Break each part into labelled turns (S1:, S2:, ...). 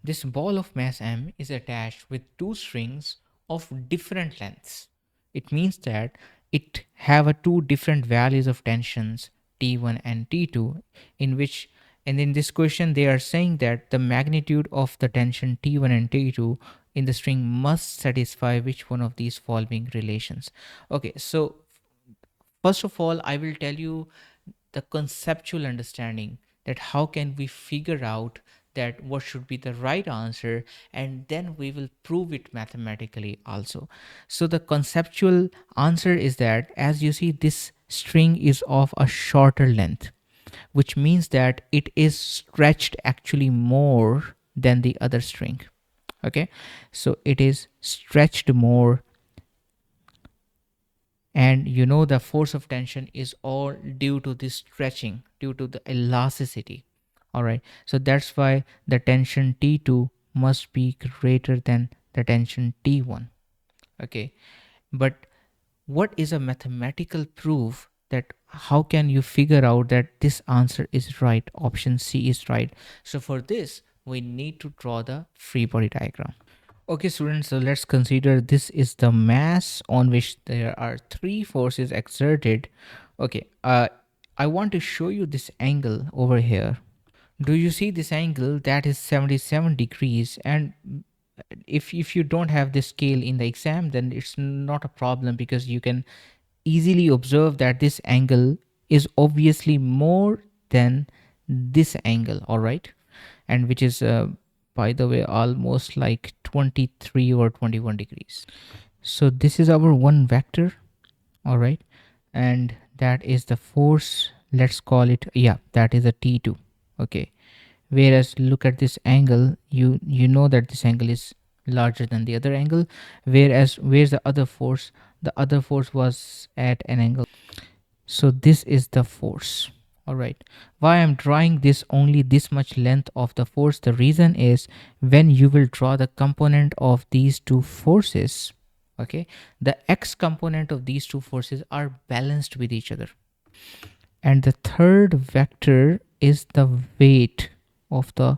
S1: This ball of mass m is attached with two strings of different lengths. It means that it have a two different values of tensions T1 and T2, in which, and in this question they are saying that the magnitude of the tension T1 and T2 in the string must satisfy which one of these following relations. Okay, so first of all, I will tell you the conceptual understanding, that how can we figure out that what should be the right answer, and then we will prove it mathematically also. So the conceptual answer is that, as you see, this string is of a shorter length, which means that it is stretched actually more than the other string. Okay, so it is stretched more, and you know the force of tension is all due to this stretching, due to the elasticity. All right, so that's why the tension T2 must be greater than the tension T1. Okay, but what is a mathematical proof, that how can you figure out that this answer is right, option C is right? So for this we need to draw the free body diagram. Okay, students, so let's consider this is the mass on which there are three forces exerted. Okay, I want to show you this angle over here. Do you see this angle? That is 77 degrees. And if you don't have this scale in the exam, then it's not a problem, because you can easily observe that this angle is obviously more than this angle, all right? And which is by the way almost like 23 or 21 degrees. So this is our one vector, all right, and that is the force. Let's call it, yeah, that is a T2. Okay, whereas look at this angle, you know that this angle is larger than the other angle, whereas where's the other force? The other force was at an angle. So this is the force. All right, why I'm drawing this only this much length of the force? The reason is, when you will draw the component of these two forces, okay, the x component of these two forces are balanced with each other, and the third vector is the weight of the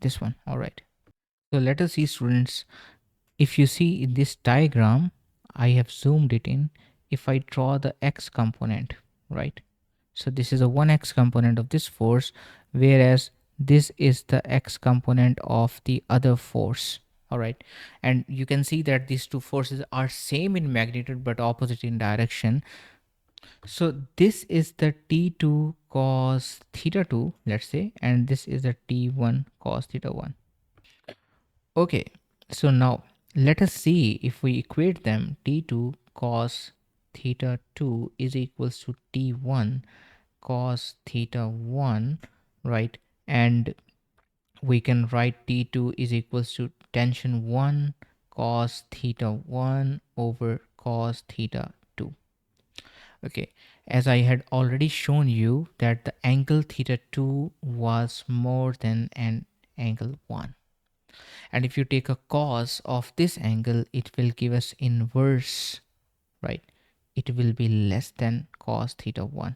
S1: this one. All right, so let us see, students. If you see in this diagram, I have zoomed it in. If I draw the x component, right, so this is a 1x component of this force, whereas this is the x component of the other force. All right, and you can see that these two forces are same in magnitude but opposite in direction. So this is the T2 cos theta 2, let's say, and this is the T1 cos theta 1. Okay, so now let us see if we equate them. T2 cos theta 2 is equals to T1 cos theta 1, right? And we can write T2 is equals to tension 1 cos theta 1 over cos theta 2. Okay, as I had already shown you that the angle theta 2 was more than an angle 1. And if you take a cos of this angle, it will give us inverse, right? It will be less than cos theta 1.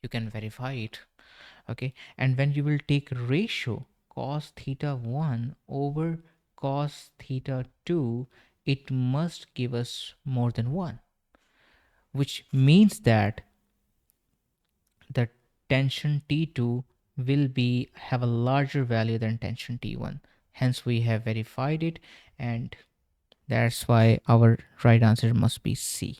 S1: You can verify it. Okay, and when you will take ratio cos theta 1 over cos theta 2, it must give us more than 1, which means that the tension T2 will be have a larger value than tension T1. Hence we have verified it, and that's why our right answer must be C.